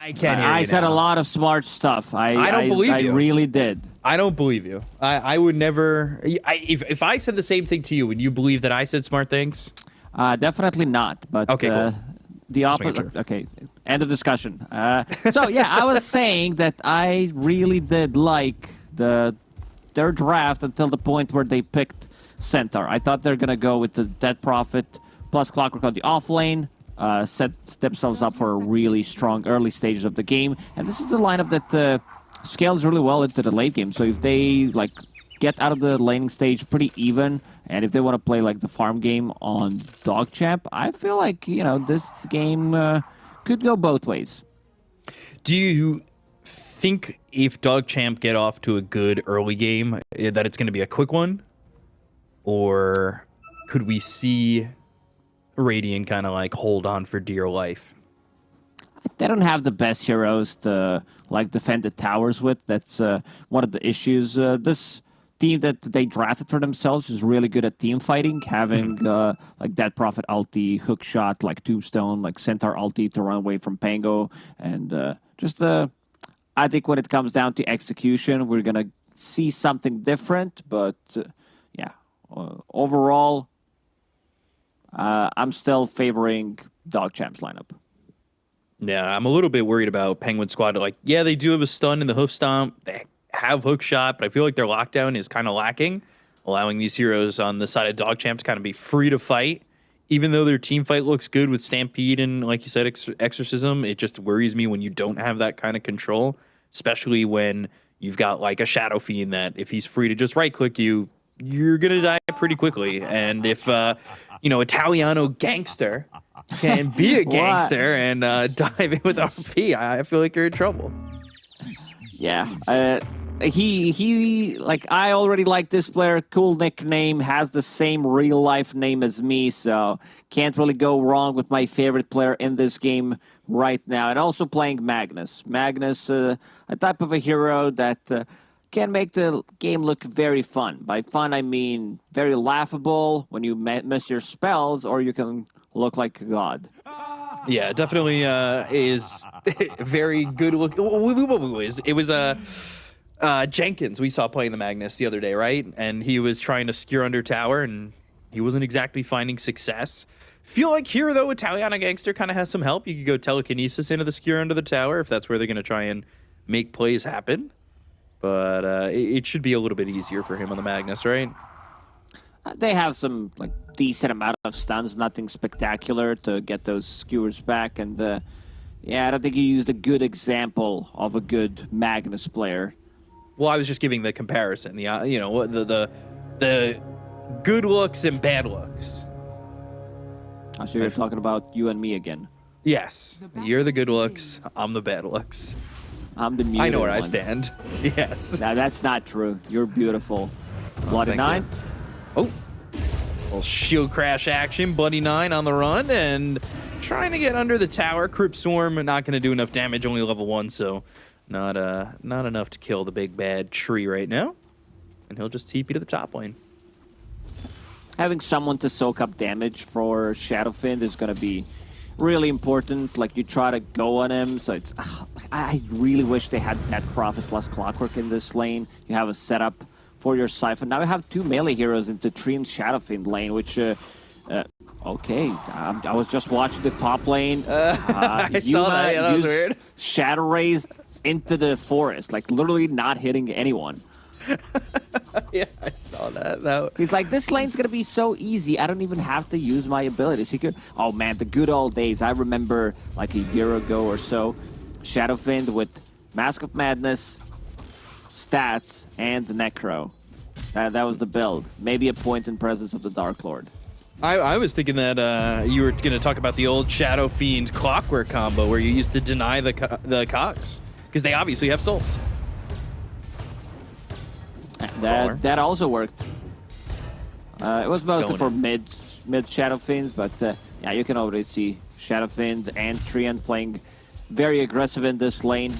I can't hear you I said now. a lot of smart stuff. I don't believe you. I really did. I don't believe you. I would never. If I said the same thing to you, would you believe that I said smart things? Definitely not. But Okay, cool. the making opposite. sure. Okay, end of discussion. So yeah, I was saying that I really did like their draft until the point where they picked Centaur. I thought they're gonna go with the Dead Prophet plus Clockwork on the off lane. Set themselves up for a really strong early stages of the game, and this is the lineup that scales really well into the late game. So if they like get out of the laning stage pretty even, and if they want to play like the farm game on DogChamp, I feel like this game could go both ways. Do you think if DogChamp get off to a good early game that it's going to be a quick one, or could we see Radiant kind of like hold on for dear life? They don't have the best heroes to like defend the towers with. That's one of the issues. This team that they drafted for themselves is really good at team fighting, having like Dead Prophet ulti, hook shot, like Tombstone, like Centaur ulti to run away from Pango, and I think when it comes down to execution, we're gonna see something different. But overall, I'm still favoring DogChamp's lineup. Yeah, I'm a little bit worried about Penguin Squad. Like, yeah, they do have a stun in the hoof stomp. They have hook shot, but I feel like their lockdown is kind of lacking, allowing these heroes on the side of DogChamp to kind of be free to fight. Even though their team fight looks good with Stampede and, like you said, Exorcism, it just worries me when you don't have that kind of control, especially when you've got like a Shadow Fiend that if he's free to just right-click you, you're going to die pretty quickly. And if, Italiano Gangster can be a gangster and dive in with RP, I feel like you're in trouble. Yeah. He like, I already like this player. Cool nickname, has the same real life name as me, so can't really go wrong with my favorite player in this game right now. And also playing Magnus. Magnus, a type of a hero that can make the game look very fun. By fun, I mean very laughable when you miss your spells, or you can look like a god. Yeah, definitely is very good looking. It was Jenkins we saw playing the Magnus the other day, right? And he was trying to skewer under tower, and he wasn't exactly finding success. Feel like here, though, Italiano Gangster kind of has some help. You could go telekinesis into the skewer under the tower if that's where they're going to try and make plays happen. But it should be a little bit easier for him on the Magnus, right? They have some like decent amount of stuns, nothing spectacular to get those skewers back. And I don't think you used a good example of a good Magnus player. Well, I was just giving the comparison. The good looks and bad looks. Oh, so you're talking about you and me again. Yes, you're the good looks. I'm the bad looks. I'm the muted I know where I one. stand. Yes. No, that's not true. You're beautiful. Bloody thank Nine. Oh, little shield crash action. Bloody Nine on the run and trying to get under the tower. Crypt Swarm not going to do enough damage. Only level 1, so not enough to kill the big bad tree right now. And he'll just TP to the top lane. Having someone to soak up damage for Shadowfiend is going to be really important. Like, you try to go on him, so it's... I really wish they had Dead Prophet plus Clockwork in this lane. You have a setup for your Siphon. Now you have 2 melee heroes into Tree and Shadowfiend lane, which... okay, I was just watching the top lane. I saw that, yeah, that was weird. Shadow raised into the forest, like literally not hitting anyone. Yeah, I saw that. He's like, this lane's gonna be so easy. I don't even have to use my abilities. He could. Oh man, the good old days. I remember like a year ago or so, Shadowfiend with Mask of Madness, stats, and Necro. That was the build. Maybe a point in presence of the Dark Lord. I was thinking that you were going to talk about the old Shadow Fiend Clockwork combo where you used to deny the Cox because they obviously have souls. That also worked. It was mostly for mid Shadow Fiends, but yeah, you can already see Shadow Fiend and Treant playing very aggressive in this lane.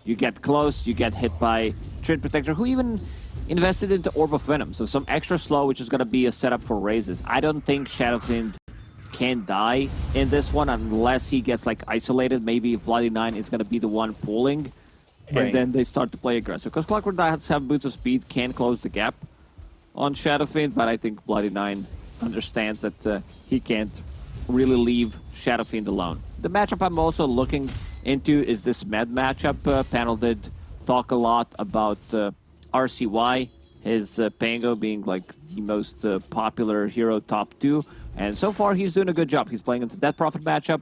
You get close, you get hit by Treant Protector, who even invested into Orb of Venom, so some extra slow, which is going to be a setup for raises. I don't think Shadow Fiend can't die in this one unless he gets like isolated. Maybe if Bloody Nine is going to be the one pulling, and then they start to play aggressive. Because Clockwork Knights have Boots of Speed, can close the gap on Shadow Fiend, but I think Bloody Nine understands that he can't really leave Shadow Fiend alone. The matchup I'm also looking into is this med matchup. Panel did talk a lot about RCY, his Pango being like the most popular hero top 2, and so far he's doing a good job. He's playing into that Prophet matchup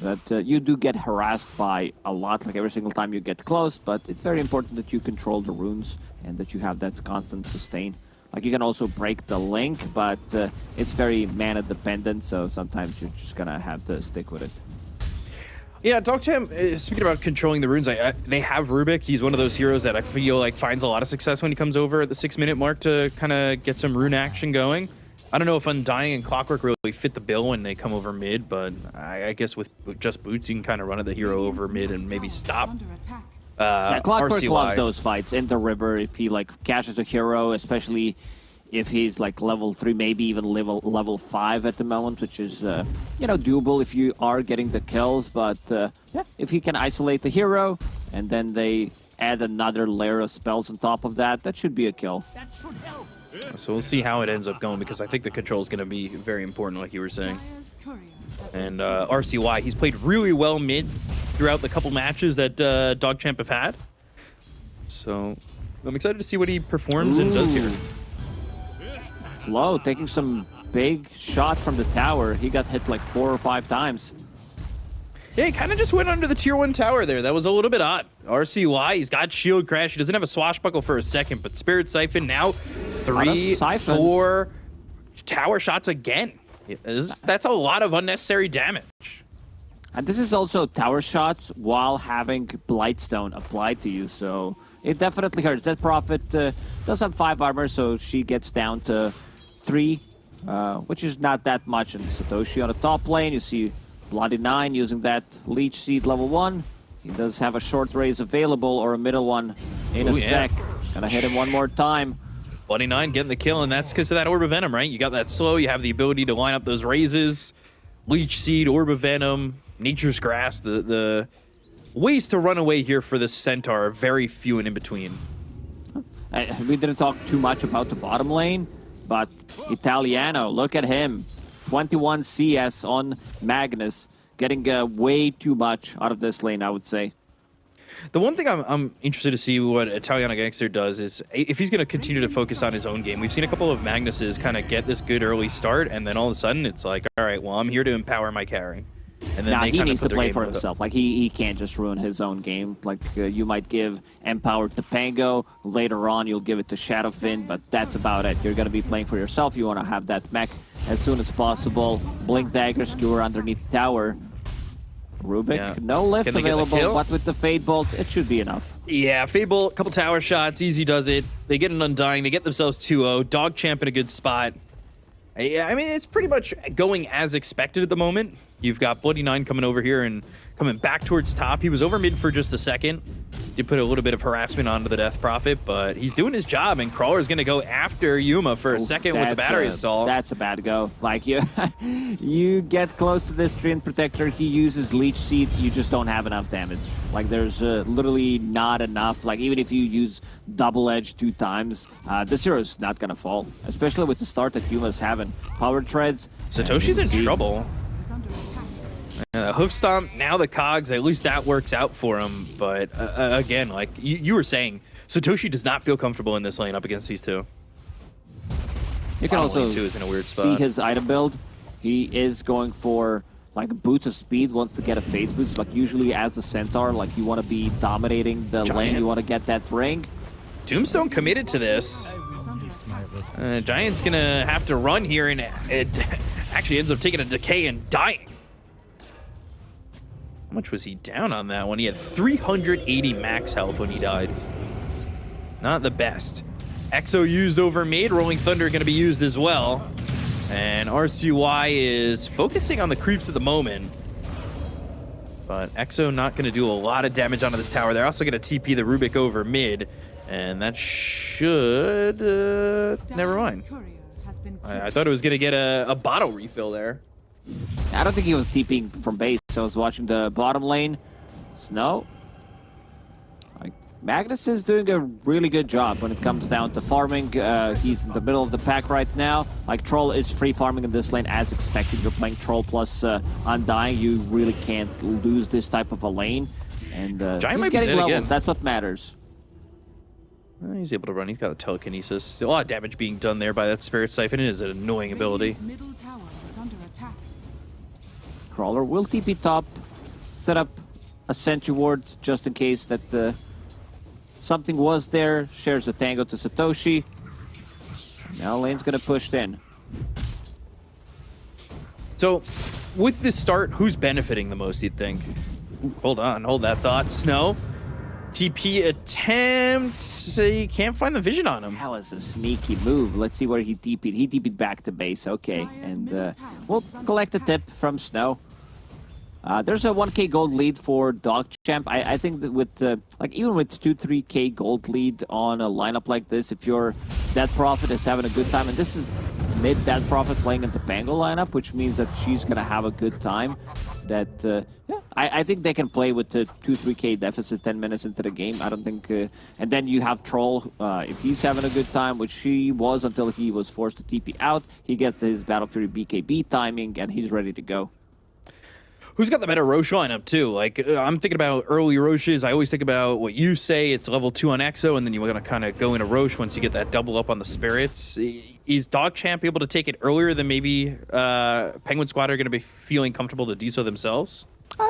that you do get harassed by a lot, like every single time you get close, but it's very important that you control the runes and that you have that constant sustain. Like, you can also break the link, but it's very mana dependent, so sometimes you're just gonna have to stick with it. Yeah, DogChamp, speaking about controlling the runes, they have Rubik. He's one of those heroes that I feel like finds a lot of success when he comes over at the 6-minute mark to kind of get some rune action going. I don't know if Undying and Clockwork really fit the bill when they come over mid, but I guess with just boots, you can kind of run at the hero over mid and maybe stop. Yeah, Clockwork RCY. loves those fights in the river. If he like catches a hero, especially if he's like level 3, maybe even level 5 at the moment, which is you know, doable if you are getting the kills. But yeah, if he can isolate the hero and then they add another layer of spells on top of that, that should be a kill. That should help. So we'll see how it ends up going, because I think the control is going to be very important, like you were saying. And RCY, he's played really well mid throughout the couple matches that DogChamp have had. So I'm excited to see what he performs and does here. Flo taking some big shots from the tower. He got hit like 4 or 5 times. Yeah, he kind of just went under the tier 1 tower there. That was a little bit odd. RCY, he's got Shield Crash. He doesn't have a Swashbuckle for a second, but Spirit Siphon now 3, 4 tower shots again. That's a lot of unnecessary damage. And this is also tower shots while having Blightstone applied to you, so it definitely hurts. That Prophet does have 5 armor, so she gets down to 3, which is not that much. And Satoshi on the top lane, you see Bloody Nine using that Leech Seed level 1. He does have a short raise available, or a middle one in a sec. Gonna hit him one more time. Bloody Nine getting the kill, and that's because of that Orb of Venom, right? You got that slow, you have the ability to line up those raises. Leech Seed, Orb of Venom, Nature's Grass. The ways to run away here for the Centaur are very few and in between. We didn't talk too much about the bottom lane, but Italiano, look at him. 21 CS on Magnus, getting way too much out of this lane, I would say. The one thing I'm interested to see what Italiano Gangster does is if he's going to continue to focus on his own game. We've seen a couple of Magnuses kind of get this good early start, and then all of a sudden it's like, all right, well, I'm here to empower my carry. And then he needs to play for himself. Like, he can't just ruin his own game. Like, you might give Empower to Pango. Later on, you'll give it to Shadowfin, but that's about it. You're going to be playing for yourself. You want to have that mech as soon as possible. Blink Dagger, Skewer underneath the tower. Rubik, no lift available, but with the Fade Bolt, it should be enough. Yeah, Fade Bolt, couple tower shots, easy does it. They get an Undying, they get themselves 2-0. DogChamp in a good spot. Yeah, I mean, it's pretty much going as expected at the moment. You've got Bloody Nine coming over here and coming back towards top. He was over mid for just a second. Did put a little bit of harassment onto the Death Prophet, but he's doing his job, and Crawler's going to go after Yuma for a second with the battery assault. That's a bad go. Like, you get close to this Treant Protector, he uses Leech Seed, you just don't have enough damage. Like, there's literally not enough. Like, even if you use Double Edge 2 times, this hero is not going to fall, especially with the start that Yuma's having. Power Treads. Satoshi's in trouble. Hoof Stomp, now the Cogs, at least that works out for him. But again, like you were saying, Satoshi does not feel comfortable in this lane up against these two. You can also is in a weird spot. see his item build. He is going for like Boots of Speed, wants to get a Fade's Boots. Like, usually as a Centaur, like, you want to be dominating the lane, you want to get that ring. Tombstone committed to this. Giant's gonna have to run here, and it actually ends up taking a decay and dying. How much was he down on that one? He had 380 max health when he died. Not the best. Exo used over mid. Rolling Thunder going to be used as well. And RCY is focusing on the creeps at the moment. But Exo not going to do a lot of damage onto this tower. They're also going to TP the Rubik over mid. And that should... never mind. I thought it was going to get a bottle refill there. I don't think he was TPing from base. I was watching the bottom lane. Snow. Like, Magnus is doing a really good job when it comes down to farming. He's in the middle of the pack right now. Like, Troll is free farming in this lane as expected. You're playing Troll plus Undying. You really can't lose this type of a lane. And he's getting levels. Again. That's what matters. He's able to run. He's got the telekinesis. A lot of damage being done there by that Spirit Siphon. It is an annoying ability. Middle tower is under attack. Crawler will TP top, set up a sentry ward just in case that something was there. Shares a tango to Satoshi. Now lane's gonna push in. So, with this start, who's benefiting the most, you'd think? Ooh, hold on, hold that thought. Snow. TP attempt. You can't find the vision on him. That was a sneaky move. Let's see where he TP'd. He TP'd back to base. Okay, and we'll collect a tip from Snow. There's a 1k gold lead for DogChamp. I think that with like even with 2-3k gold lead on a lineup like this, if your Dead Prophet is having a good time, and this is mid Dead Prophet playing into Pango lineup, which means that she's gonna have a good time. That yeah, I think they can play with the 2-3k deficit 10 minutes into the game. I don't think, and then you have Troll. If he's having a good time, which he was until he was forced to TP out, he gets his Battle Fury BKB timing, and he's ready to go. Who's got the better Roche lineup, too? Like, I'm thinking about early Roches. I always think about what you say. It's level 2 on Exo, and then you're going to kind of go into Roche once you get that double up on the Spirits. Is DogChamp able to take it earlier than maybe Penguin Squad are going to be feeling comfortable to do so themselves?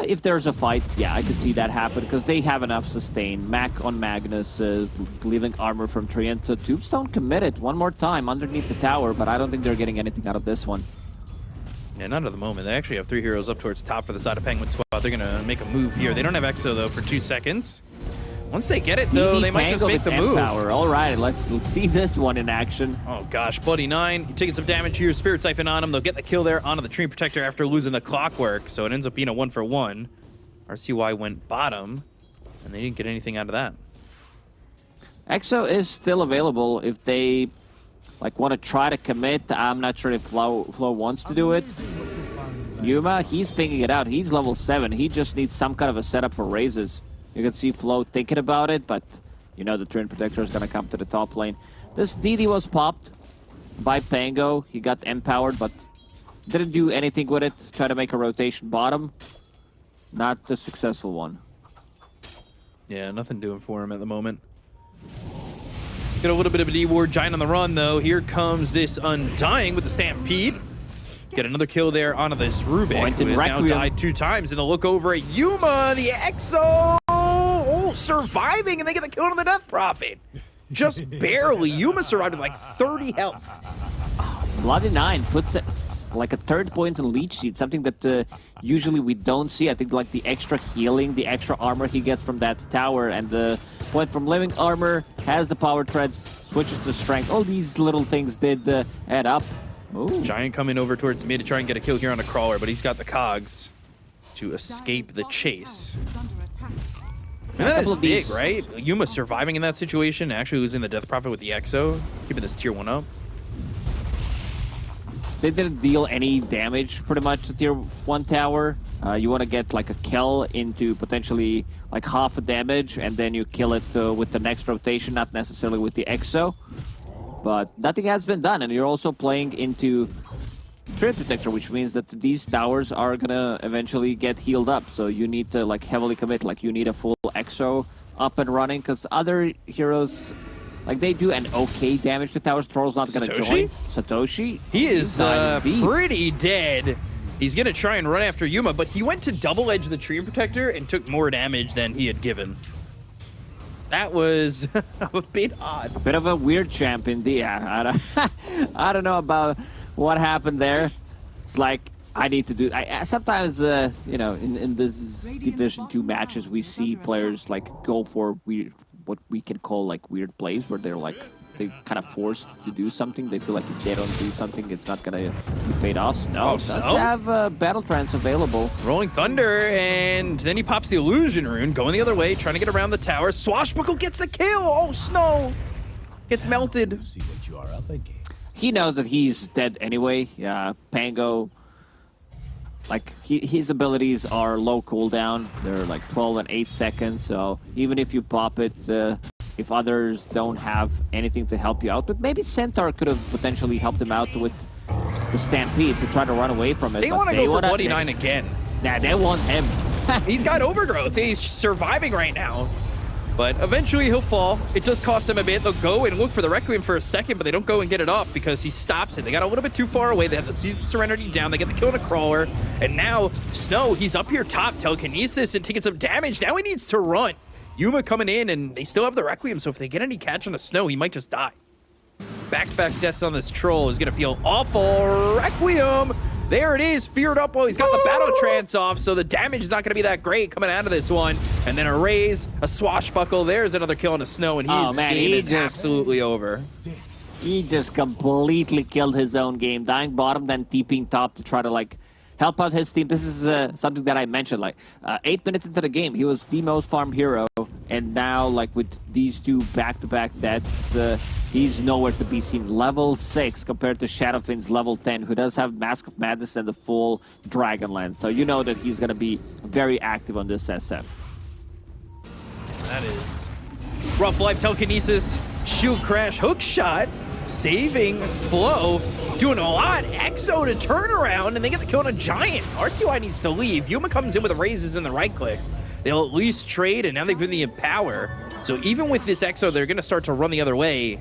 If there's a fight, yeah, I could see that happen, because they have enough sustain. Mac on Magnus, leaving armor from Trienta. Tombstone committed one more time underneath the tower, but I don't think they're getting anything out of this one. Yeah, not at the moment. They actually have 3 heroes up towards top for the side of Penguin Squad. They're going to make a move here. They don't have Exo, though, for 2 seconds. Once they get it, though, they might just make the move. All right, let's see this one in action. Oh, gosh. Bloody 9. You're taking some damage here. Spirit Siphon on him. They'll get the kill there onto the Tree Protector after losing the Clockwork. So it ends up being a 1-for-1. RCY went bottom, and they didn't get anything out of that. Exo is still available if they like want to try to commit. I'm not sure if Flo wants to do it. Yuma, he's pinging it out. He's level 7. He just needs some kind of a setup for raises. You can see Flo thinking about it, but you know the Twin Protector is going to come to the top lane. This DD was popped by Pango. He got empowered, but didn't do anything with it. Try to make a rotation bottom. Not the successful one. Yeah, nothing doing for him at the moment. Get a little bit of a D-Ward. Giant on the run, though. Here comes this Undying with the Stampede. Get another kill there onto this Rubik, who has now died 2 times. And they'll look over at Yuma, the Exo, surviving, and they get the kill on the Death Prophet. Just barely. Yuma survived with like 30 health. Bloody 9 puts like a 3rd point in Leech Seed, something that usually we don't see. I think like the extra healing, the extra armor he gets from that tower, and the point from Living Armor, has the Power Treads, switches to Strength. All these little things did add up. Ooh. Giant coming over towards me to try and get a kill here on a Crawler, but he's got the cogs to escape the chase. And that is big, right? Yuma surviving in that situation, actually losing the Death Prophet with the Exo, keeping this tier 1 up. They didn't deal any damage pretty much to tier 1 tower. You want to get like a kill into potentially like half a damage, and then you kill it with the next rotation, not necessarily with the Exo. But nothing has been done, and you're also playing into Trade Protector, which means that these towers are gonna eventually get healed up. So you need to like heavily commit, like you need a full Exo up and running, because other heroes, like they do an okay damage to towers. Troll's not gonna join. Satoshi? He is pretty dead. He's gonna try and run after Yuma, but he went to double edge the Tree Protector and took more damage than he had given. That was a bit odd. A bit of a weird champ in the... Yeah, I don't know about what happened there. It's like, I need to do... sometimes, you know, in this Division 2 matches, we see players like go for weird, what we can call like weird plays, where they're like, they kind of forced to do something. They feel like if they don't do something, it's not gonna be paid off. Snow does have Battle Trance available. Rolling Thunder, and then he pops the Illusion Rune, going the other way, trying to get around the tower. Swashbuckle gets the kill. Oh, Snow gets melted. See what you are up against. He knows that he's dead anyway. Yeah, Pango like his abilities are low cooldown. They're like 12 and 8 seconds. So even if you pop it, if others don't have anything to help you out, but maybe Centaur could have potentially helped him out with the Stampede to try to run away from it. They want to go for Bloody 9 again. Nah, they want him. He's got overgrowth. He's surviving right now. But eventually he'll fall. It does cost them a bit. They'll go and look for the Requiem for a second, but they don't go and get it off because he stops it. They got a little bit too far away. They have the Seeds of Serenity down. They get the kill on a crawler. And now Snow, he's up here top, telekinesis and taking some damage. Now he needs to run. Yuma coming in, and they still have the Requiem, so if they get any catch on the Snow, he might just die. Back-to-back deaths on this Troll is going to feel awful. Requiem! There it is, feared up while he's got the battle trance off, so the damage is not going to be that great coming out of this one. And then a raise, a swashbuckle. There's another kill on the Snow, and his game is absolutely over. He just completely killed his own game, dying bottom, then TPing top to try to, like, help out his team. This is something that I mentioned, like 8 minutes into the game, he was the most farmed hero, and now like with these two back-to-back deaths, he's nowhere to be seen. Level 6 compared to Shadowfiend's level 10, who does have Mask of Madness and the full Dragonlance, so you know that he's gonna be very active on this SF. That is rough life. Telekinesis, shield crash, hook shot, saving Flow, doing a lot. Exo to turn around, and they get the kill on a Giant. RCY needs to leave. Yuma comes in with the raises and the right clicks. They'll at least trade, and now they've been the Empower. So even with this Exo, they're going to start to run the other way.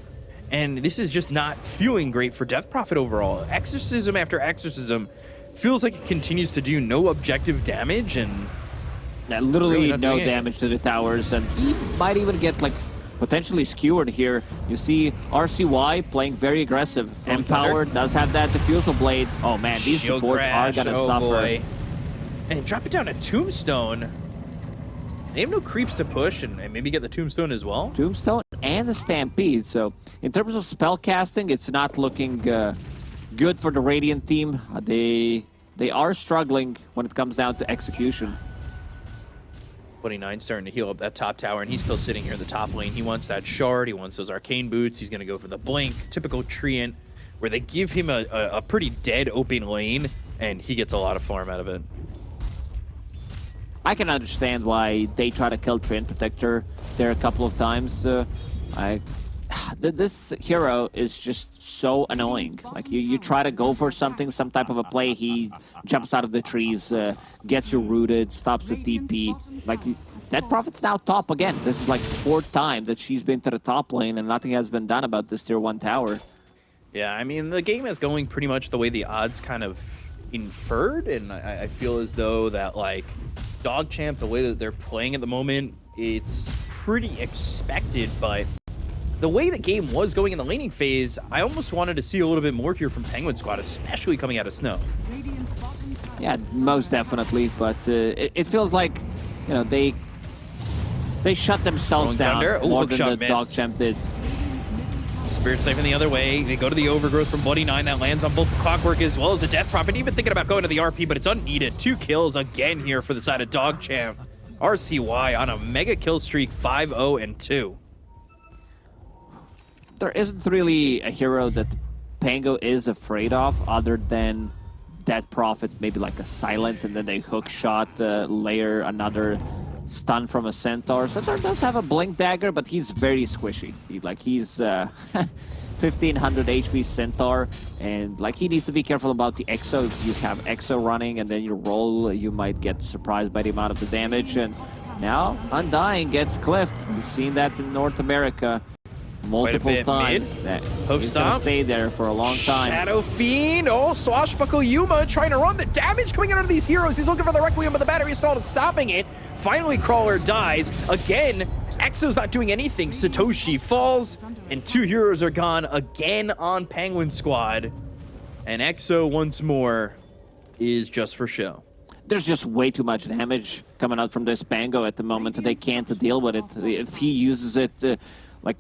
And this is just not feeling great for Death Prophet overall. Exorcism after exorcism feels like it continues to do no objective damage, and literally really no damage to the towers, and he might even get like potentially skewered here. You see RCY playing very aggressive. Empower does have that Diffusal Blade. Oh man, these Shield supports crash, are gonna oh suffer. boy. And drop it down to Tombstone. They have no creeps to push, and maybe get the Tombstone as well. Tombstone and the Stampede. So in terms of spell casting, it's not looking good for the Radiant team. They are struggling when it comes down to execution. 29 starting to heal up that top tower, and he's still sitting here in the top lane. He wants that shard. He wants those arcane boots. He's going to go for the blink. Typical Treant, where they give him a pretty dead open lane, and he gets a lot of farm out of it. I can understand why they try to kill Treant Protector there a couple of times. This hero is just so annoying. Like you try to go for something, some type of a play, he jumps out of the trees, gets you rooted, stops the TP. Like Death Prophet's now top again. This is like the 4th time that she's been to the top lane, and nothing has been done about this tier 1 tower. Yeah, I mean, the game is going pretty much the way the odds kind of inferred, and I feel as though that, like, DogChamp, the way that they're playing at the moment, it's pretty expected, but the way the game was going in the laning phase, I almost wanted to see a little bit more here from Penguin Squad, especially coming out of Snow. Yeah, most definitely, but it feels like, you know, they shut themselves down more than the DogChamp did. Spirit Siphon the other way. They go to the Overgrowth from Bloody 9. That lands on both the Clockwork as well as the Death Prophet. Even thinking about going to the RP, but it's unneeded. 2 kills again here for the side of DogChamp. RCY on a mega kill streak, 5-0-2. There isn't really a hero that Pango is afraid of other than Death Prophet, maybe like a Silence, and then they hook shot, layer another stun from a Centaur. Centaur does have a Blink Dagger, but he's very squishy. He's 1500 HP Centaur, and like he needs to be careful about the Exo. If you have Exo running and then you roll, you might get surprised by the amount of the damage. And now Undying gets cliffed. We've seen that in North America multiple times. He's gonna stay there for a long time. Shadow Fiend, swashbuckle Yuma trying to run the damage coming out of these heroes. He's looking for the Requiem, but the battery assault is stopping it. Finally, Crawler dies. Again, Exo's not doing anything. Satoshi falls, and 2 heroes are gone again on Penguin Squad. And Exo once more is just for show. There's just way too much damage coming out from this Pango at the moment. They can't deal with it. If he uses it, like,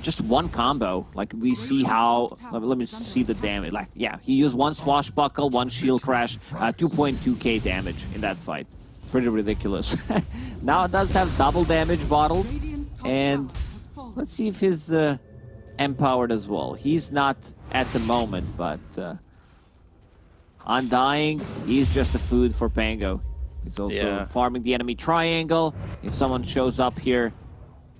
just one combo, like we see how, let me see the damage. Like, yeah, he used 1 swashbuckle, 1 shield crash, 2.2k damage in that fight. Pretty ridiculous. Now it does have double damage bottled, and let's see if he's empowered as well. He's not at the moment, but Undying, he's just a food for Pango. He's also Yeah. farming the enemy triangle. If someone shows up here,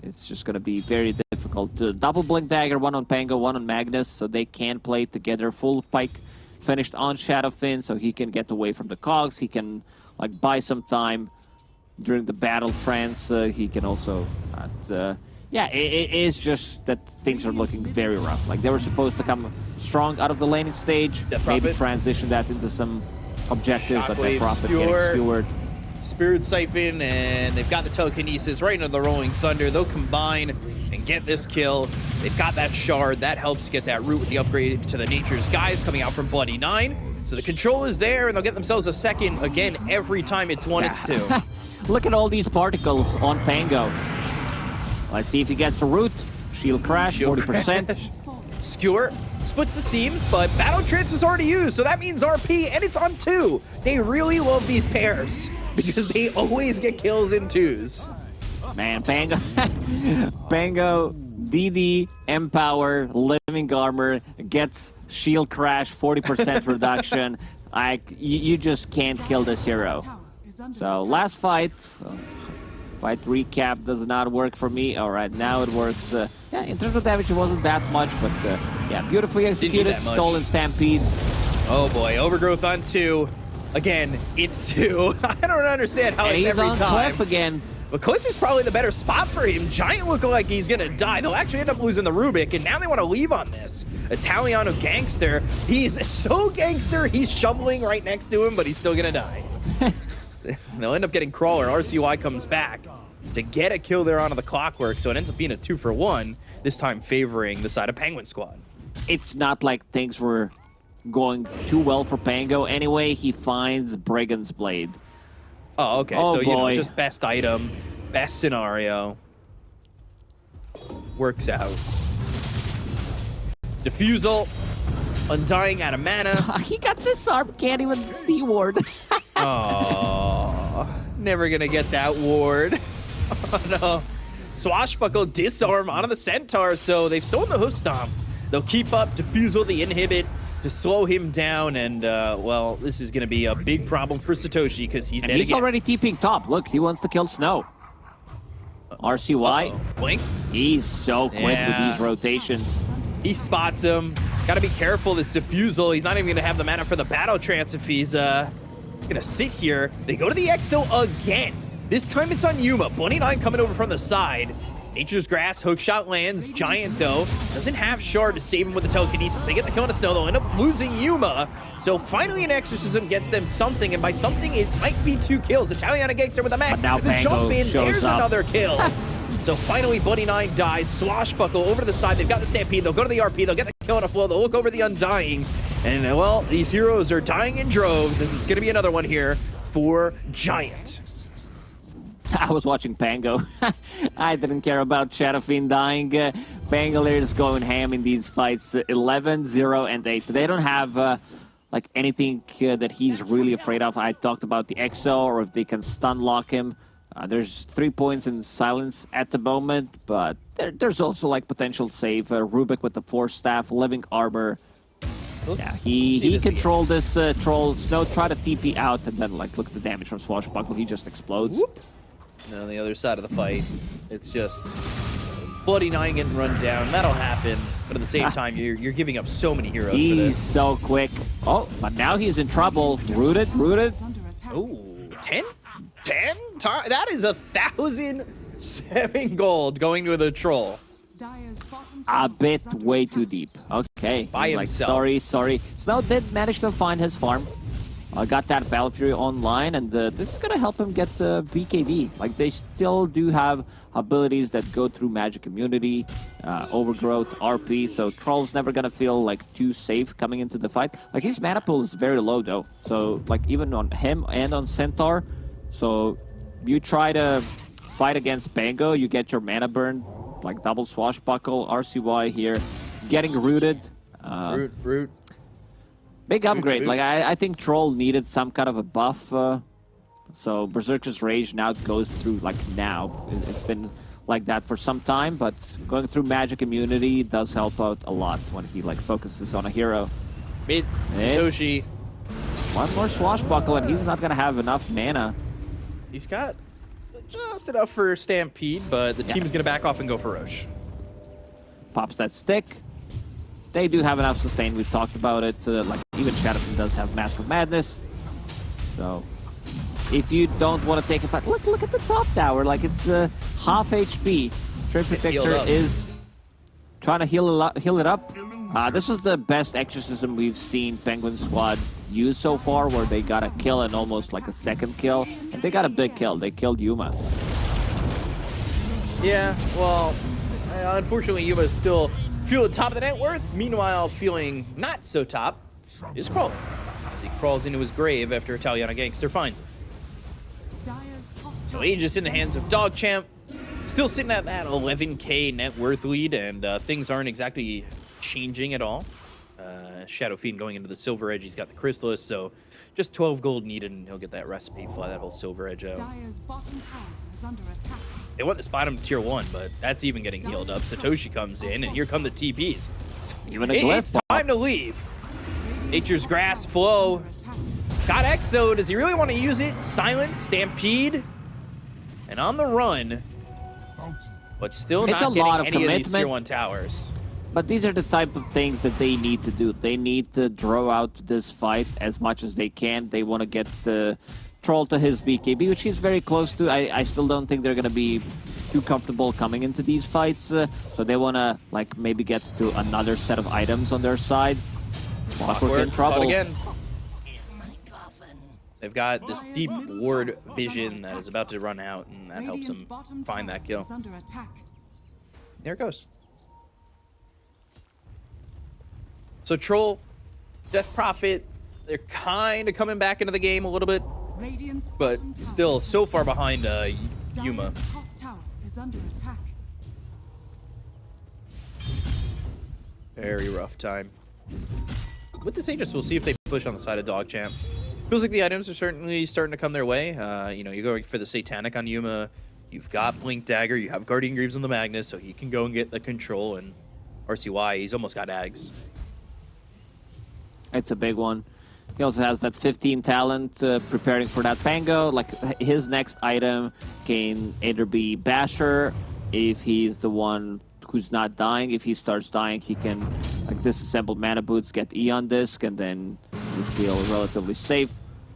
it's just going to be very difficult. Double Blink Dagger, one on Pango, one on Magnus, so they can play together. Full Pike finished on Shadowfin, so he can get away from the cogs. He can like buy some time during the battle trance. He can also... yeah, it is just that things are looking very rough. Like, they were supposed to come strong out of the laning stage, maybe transition that into some objective, but then Shockwave, Prophet getting skewered. Spirit Siphon, and they've got the Telekinesis right into the Rolling Thunder. They'll combine and get this kill. They've got that shard. That helps get that root with the upgrade to the Nature's Guise coming out from Bloody 9. So the control is there, and they'll get themselves a second again every time it's one, it's two. Look at all these particles on Pango. Let's see if he gets a root. Shield crash, 40%. Skewer splits the seams, but Battle Trance was already used, so that means RP, and it's on 2. They really love these pairs because they always get kills in 2s. Man, Pango, Pango, DD, Empower, Living Armor, gets Shield Crash, 40% reduction. Like, you just can't kill this hero. So, last fight. Fight recap does not work for me. All right, now it works. Yeah, in terms of damage, it wasn't that much, but yeah, beautifully executed. Stolen Stampede. Oh boy, Overgrowth on 2. Again, it's 2. I don't understand how And it's he's every on time. Cliff again. But Cliff is probably the better spot for him. Giant look like he's gonna die. They'll actually end up losing the Rubik, and now they want to leave on this. Italiano gangster. He's so gangster, he's shoveling right next to him, but he's still gonna die. They'll end up getting Crawler. RCY comes back to get a kill there onto the Clockwork, so it ends up being a 2-for-1, this time favoring the side of Penguin Squad. It's not like things were going too well for Pango. Anyway, he finds Brigand's Blade. Oh, okay. Oh, so, you know, boy. just best item, best scenario. Works out. Diffusal. Undying out of mana. He got disarmed, can't even D-ward. Oh, never gonna get that ward. Oh no. Swashbuckle, disarm onto the Centaur, so they've stolen the Hoof Stomp. They'll keep up Diffusal, the inhibit, to slow him down, and, well, this is gonna be a big problem for Satoshi, because he's And dead he's again. already TPing top. Look, he wants to kill Snow. RCY, Blink. he's so quick with these rotations. He spots him. Gotta be careful, this Diffusal. He's not even gonna have the mana for the Battle Trance if he's, gonna sit here. They go to the Exo again. This time it's on Yuma. Bunny 9 coming over from the side. Nature's Grass, hookshot lands. Giant, though, doesn't have Shard to save him with the Telekinesis. They get the kill on the Snow. They'll end up losing Yuma. So finally an Exorcism gets them something, and by something it might be 2 kills. Italiana Gangster with a mech. But now The Pango jump in, shows there's up. another kill. So finally Bunny 9 dies. Swashbuckle over to the side. They've got the Stampede. They'll go to the RP. They'll get the kill on a flow. They'll look over the Undying. And, well, these heroes are dying in droves, as it's going to be another one here for Giant. I was watching Pango. I didn't care about Shadowfiend dying. Pangolier is going ham in these fights. 11, 0, and 8. They don't have like anything that he's really afraid of. I talked about the Exo, or if they can stun lock him. There's 3 points in silence at the moment, but there's also like potential save. Rubik with the Force Staff, Living Armor. Yeah, he controlled this troll. Snow tried to TP out, and then like look at the damage from Swashbuckle. He just explodes. Whoop. And on the other side of the fight, it's just Bloody 9 getting run down. That'll happen, but at the same time, you're giving up so many heroes for He's this. so quick. Oh, but now he's in trouble. Rooted. Under attack. Ooh, 10? 10? That is 1,007 gold going to the troll. Dire's bottom A tower bit is under way too attack. deep. Okay. By He's like, himself. sorry. Snow did manage to find his farm. Got that Battle Fury online, and this is gonna help him get the BKB. Like, they still do have abilities that go through Magic Immunity, Overgrowth, RP, so Troll's never gonna feel like too safe coming into the fight. Like, his mana pool is very low though, so like even on him and on Centaur, so you try to fight against Pango, you get your mana burn, like double Swashbuckle, RCY here, getting rooted. Root. Big upgrade. Root. Like, I think Troll needed some kind of a buff. So Berserker's Rage now goes through, like, now. It's been like that for some time, but going through Magic Immunity does help out a lot when he, like, focuses on a hero. Mid, Satoshi. One more swashbuckle, and he's not gonna have enough mana. He's got just enough for Stampede, but the team's going to back off and go for Roche. Pops that stick. They do have enough sustain. We've talked about it. Like even Shadowfin does have Mask of Madness. So if you don't want to take a fight, look at the top tower. Like it's half HP. Trade Protector is trying to heal it up. This is the best exorcism we've seen Penguin Squad use so far, where they got a kill and almost like a second kill, and they got a big kill. They killed Yuma. Yeah, well, unfortunately, Yuma's still feeling top of the net worth. Meanwhile, feeling not so top is Crawler, as he crawls into his grave after Italiana Gangster finds him. Dire's top So tower Aegis in the hands of DogChamp, still sitting at that 11k net worth lead, and things aren't exactly changing at all. Shadow Fiend going into the Silver Edge, he's got the Chrysalis, so just 12 gold needed, and he'll get that recipe, fly that whole Silver Edge out. Dire's bottom tower is under attack. They want this bottom tier 1, but that's even getting healed up. Satoshi comes in, and here come the TPs. Even a glyph It's time to leave. Nature's Grass, Flow. Under attack. Scott Exo, does he really want to use it? Silence, Stampede, and on the run, but still It's not a getting lot of any of these tier commitment. 1 towers. But these are the type of things that they need to do. They need to draw out this fight as much as they can. They want to get the Troll to his BKB, which he's very close to. I still don't think they're going to be too comfortable coming into these fights. So they want to like maybe get to another set of items on their side. But we're in Caught trouble. again. They've got this deep ward vision that is about to run out, and that helps Radiant's them bottom find tower that kill. is under attack. There it goes. So Troll, Death Prophet, they're kind of coming back into the game a little bit, Radiant's but bottom tower still is so far behind Yuma. Dire's top tower is under attack. Very rough time. With this Aegis, we'll see if they push on the side of DogChamp. Feels like the items are certainly starting to come their way. You know, you're going for the Satanic on Yuma. You've got Blink Dagger. You have Guardian Greaves on the Magnus, so he can go and get the control. And RCY, he's almost got Ags. It's a big one. He also has that 15 talent preparing for that Pango. Like his next item can either be Basher if he's the one who's not dying. If he starts dying, he can like disassemble mana boots, get Eon Disc, and then you feel relatively safe.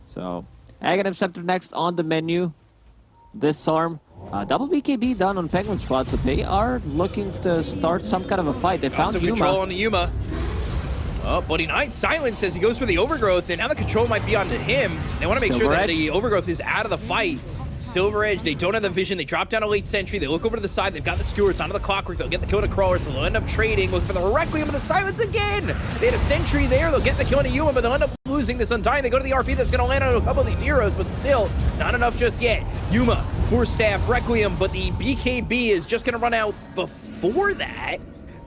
So Aghanim Scepter next on the menu. This arm. Double BKB done on Penguin Squad, so they are looking to start some kind of a fight. They Got found some Yuma. control on the Yuma. Oh, Bloody Knight silence as he goes for the Overgrowth, and now the control might be onto him. They want to make Silver sure that Edge. the Overgrowth is out of the fight. Silver Edge, they don't have the vision. They drop down a late sentry. They look over to the side. They've got the Skewers onto the Clockwork. They'll get the kill to Crawler, so they'll end up trading. Look for the Requiem and the silence again. They had a sentry there. They'll get the kill to Yuma, but they'll end up losing this Undying. They go to the RP that's going to land on a couple of these heroes, but still not enough just yet. Yuma, Force Staff, Requiem, but the BKB is just going to run out before that.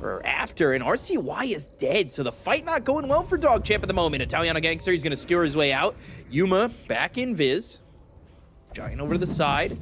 Or after, and RCY is dead, so the fight not going well for DogChamp at the moment. Italiana Gangster, he's going to skewer his way out. Yuma back in Viz. Giant over to the side.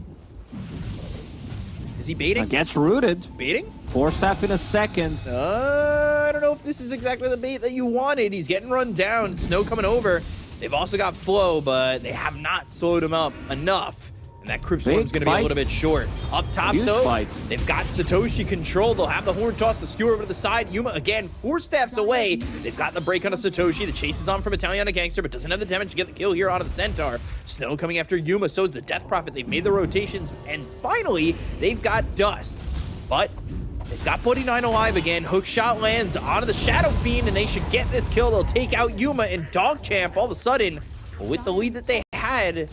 Is he baiting? Gets rooted. Baiting? Force Staff in a second. I don't know if this is exactly the bait that you wanted. He's getting run down. Snow coming over. They've also got Flow, but they have not slowed him up enough. And that Crypt Swarm's going to be a fight. little bit short. Up top, Huge though, fight. they've got Satoshi controlled. They'll have the Horn Toss, the Skewer over to the side. Yuma, again, 4 staffs away. They've got the break on a Satoshi. The chase is on from Italiana Gangster, but doesn't have the damage to get the kill here onto the Centaur. Snow coming after Yuma, so is the Death Prophet. They've made the rotations, and finally, they've got Dust. But they've got 49 alive again. Hook shot lands onto the Shadow Fiend, and they should get this kill. They'll take out Yuma, and DogChamp, all of a sudden, with the lead that they had,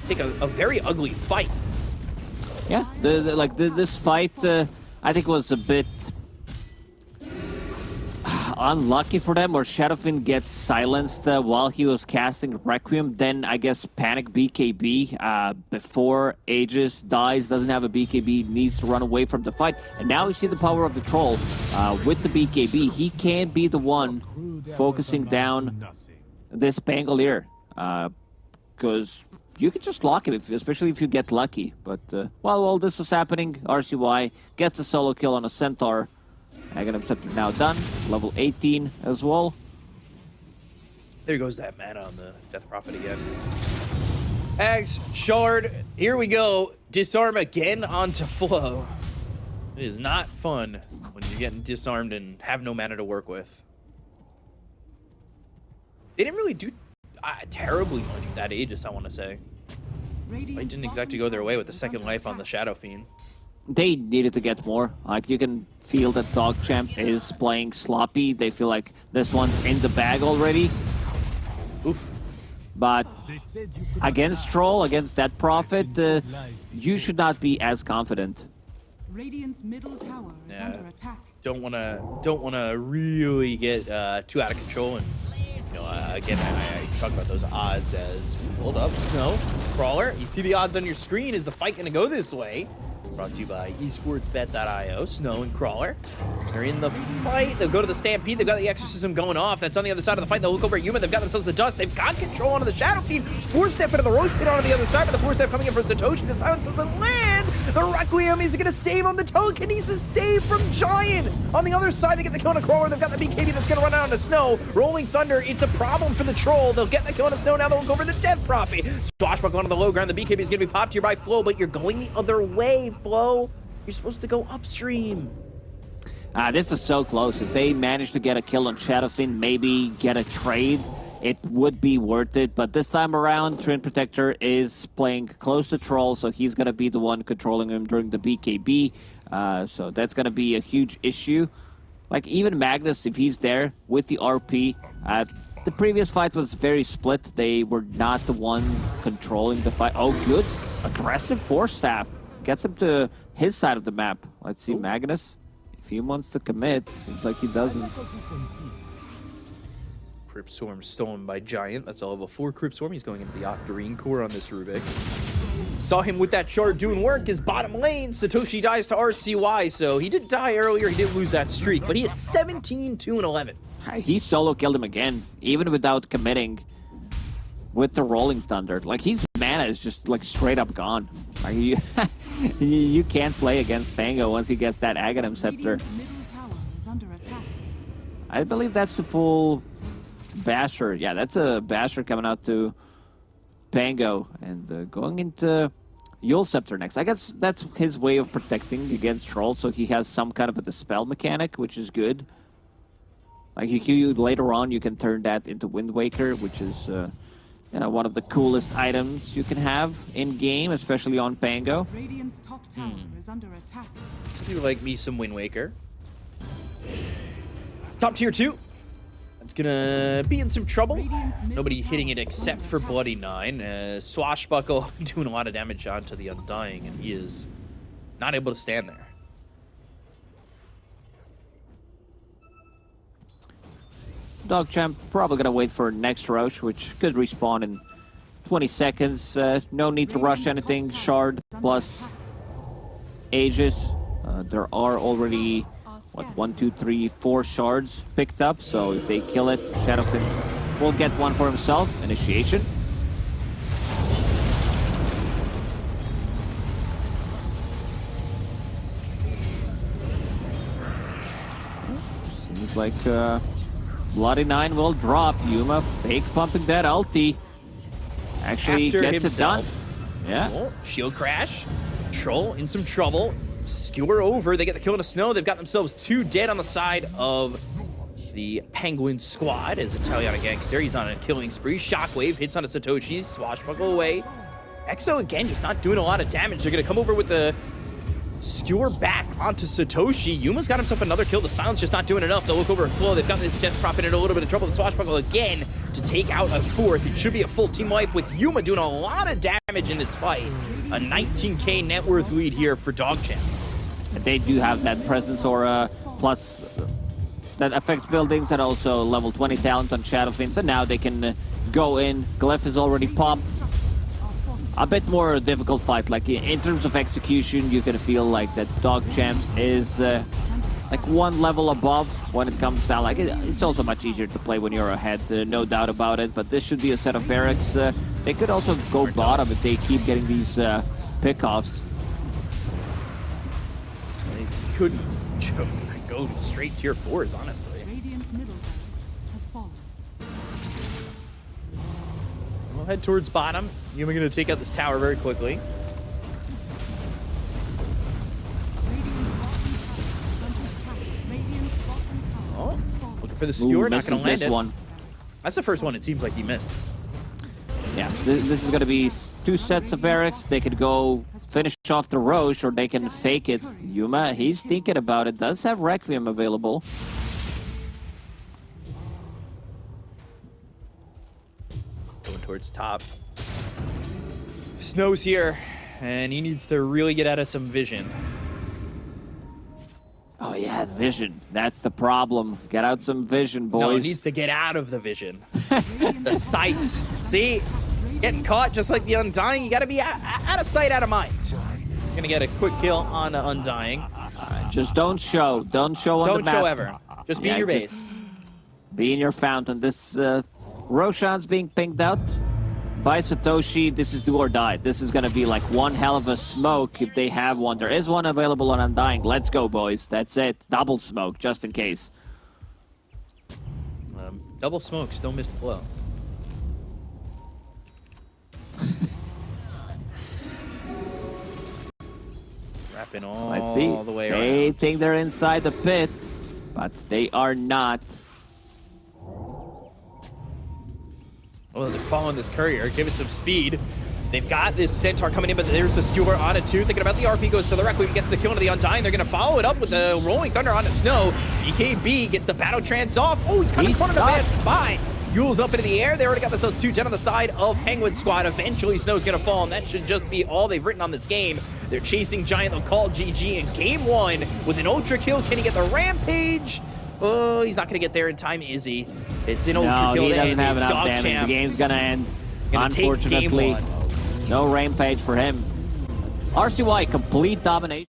take a very ugly fight. Yeah, this fight, I think was a bit unlucky for them, where Shadowfin gets silenced while he was casting Requiem. Then I guess panic BKB before Aegis dies, doesn't have a BKB, needs to run away from the fight. And now we see the power of the Troll with the BKB. He can be the one focusing down this Pangolier, because you can just lock him, especially if you get lucky. But while this was happening, RCY gets a solo kill on a Centaur. Aghanim Scepter now done, level 18 as well. There goes that mana on the Death Prophet again. Axe, Shard, here we go. Disarm again onto Flow. It is not fun when you're getting disarmed and have no mana to work with. They didn't really do terribly much with that Aegis, I want to say. They didn't exactly go their way with the second life on the Shadow Fiend. They needed to get more. Like, you can feel that DogChamp is playing sloppy. They feel like this one's in the bag already. Oof. But against Troll, against that Prophet, you should not be as confident. Radiant's middle tower is under attack. Don't wanna really get too out of control. And you know, again, I talk about those odds as hold up, Snow, Crawler. You see the odds on your screen. Is the fight gonna go this way? Brought to you by esportsbet.io. Snow and Crawler. They're in the fight. They'll go to the Stampede. They've got the Exorcism going off. That's on the other side of the fight. They'll look over at Yuma. They've got themselves the Dust. They've got control onto the Shadow Fiend. Four step into the Roach Pit onto the other side, but the four step coming in from Satoshi. The silence doesn't land. The Requiem is going to save him. The Telekinesis save from Giant. On the other side, they get the kill on a Crawler. They've got the BKB that's going to run out onto Snow. Rolling Thunder. It's a problem for the Troll. They'll get the kill on a Snow. Now they'll look over the Death Prophet. Swashbuckle onto the low ground. The BKB is going to be popped here by Flo, but you're going the other way, Flo. You're supposed to go upstream. This is so close. If they manage to get a kill on Shadow Fiend, maybe get a trade, it would be worth it. But this time around, Twin Protector is playing close to Troll, so he's going to be the one controlling him during the BKB. So that's going to be a huge issue. Like, even Magnus, if he's there with the RP, the previous fight was very split. They were not the one controlling the fight. Oh, good. Aggressive Force Staff. Gets him to his side of the map. Let's see, Magnus. If he wants to commit, seems like he doesn't. Crypt Swarm stolen by Giant. That's a level 4 Crypt Swarm. He's going into the Octarine core on this Rubik. Saw him with that shard doing work. His bottom lane, Satoshi dies to RCY, so he did die earlier. He did lose that streak, but he is 17, 2, and 11. He solo killed him again, even without committing with the Rolling Thunder. Like, his mana is just, like, straight up gone. Like, you can't play against Pango once he gets that Aghanim Scepter. Radiant's middle tower is under attack. I believe that's the full Basher. Yeah, that's a Basher coming out to Pango and going into Yule Scepter next. I guess that's his way of protecting against Troll, so he has some kind of a dispel mechanic, which is good. Like, you later on, you can turn that into Wind Waker, which is you know, one of the coolest items you can have in game, especially on Pango. Radiant's top tower is under attack. I do like me some Wind Waker. Top tier 2. That's gonna be in some trouble. Nobody hitting it except for Bloody 9. Swashbuckle doing a lot of damage onto the Undying, and he is not able to stand there. DogChamp probably gonna wait for next Roach, which could respawn in 20 seconds. No need to rush anything. Shard plus Aegis. There are already, what, 1, 2, 3, 4 shards picked up. So if they kill it, Shadowfin will get one for himself. Initiation. Seems like Bloody 9 will drop. Yuma fake pumping that ulti. Actually After gets himself. it done. Yeah. Oh, shield crash. Troll in some trouble. Skewer over. They get the kill in the Snow. They've got themselves 2 dead on the side of the Penguin squad as Italiana Gangster. He's on a killing spree. Shockwave hits onto Satoshi. Swashbuckle away. Exo again just not doing a lot of damage. They're going to come over with the skewer back onto Satoshi. Yuma's got himself another kill. The silence just not doing enough to look over at Flo. They've got this Death Prophet in a little bit of trouble. The Swashbuckle again to take out a 4th. It should be a full team wipe with Yuma doing a lot of damage in this fight. A 19k net worth lead here for DogChamp. They do have that Presence Aura plus that affects buildings and also level 20 talent on Shadowfiends. And now they can go in. Glyph is already popped. A bit more difficult fight. Like, in terms of execution, you can feel like that DogChamp is like one level above when it comes down. Like, it's also much easier to play when you're ahead, no doubt about it. But this should be a set of barracks. They could also go bottom if they keep getting these pickoffs. They couldn't go straight tier 4s, honestly. Radiant's middle barracks has fallen. We'll head towards bottom. Yuma going to take out this tower very quickly. Radiant's bottom tower Oh, is falling. looking for the skewer. Not going to land this it. one. That's the first one. It seems like he missed. Yeah, this is going to be two sets of barracks. They could go finish off the Roche, or they can fake it. Yuma, he's thinking about it. Does have Requiem available. Going towards top. Snow's here, and he needs to really get out of some vision. Oh yeah, vision. That's the problem. Get out some vision, boys. No, he needs to get out of the vision. The sights. See? Getting caught just like the Undying. You got to be out of sight, out of mind. Going to get a quick kill on the Undying. Just don't show. Don't show on the Don't map. show ever. Just be in your just base. Be in your fountain. This Roshan's being pinged out by Satoshi. This is do or die. This is gonna be like one hell of a smoke if they have one. There is one available on Undying. Let's go, boys. That's it. Double smoke, just in case. Double smoke, still missed the blow. Wrapping Let's see. all the way They around. think they're inside the pit, but they are not. Well, they're following this courier. Give it some speed. They've got this Centaur coming in, but there's the Skewer on it too. Thinking about the RP, goes to the Requiem, gets the kill into the Undying. They're going to follow it up with the Rolling Thunder on the Snow. BKB gets the Battle Trance off. Oh, he's kind of He's cornered a stuck. bad spy. Yule's up into the air. They already got themselves 2-10 on the side of Penguin Squad. Eventually, Snow's going to fall, and that should just be all they've written on this game. They're chasing Giant. They'll call GG in game 1 with an Ultra Kill. Can he get the Rampage? Oh, he's not going to get there in time, is he? It's an Ultra No, Kill. he to doesn't end have it. enough damage. DogChamp The game's gonna end. gonna take Unfortunately, game 1. no Rampage for him. RCY, complete domination.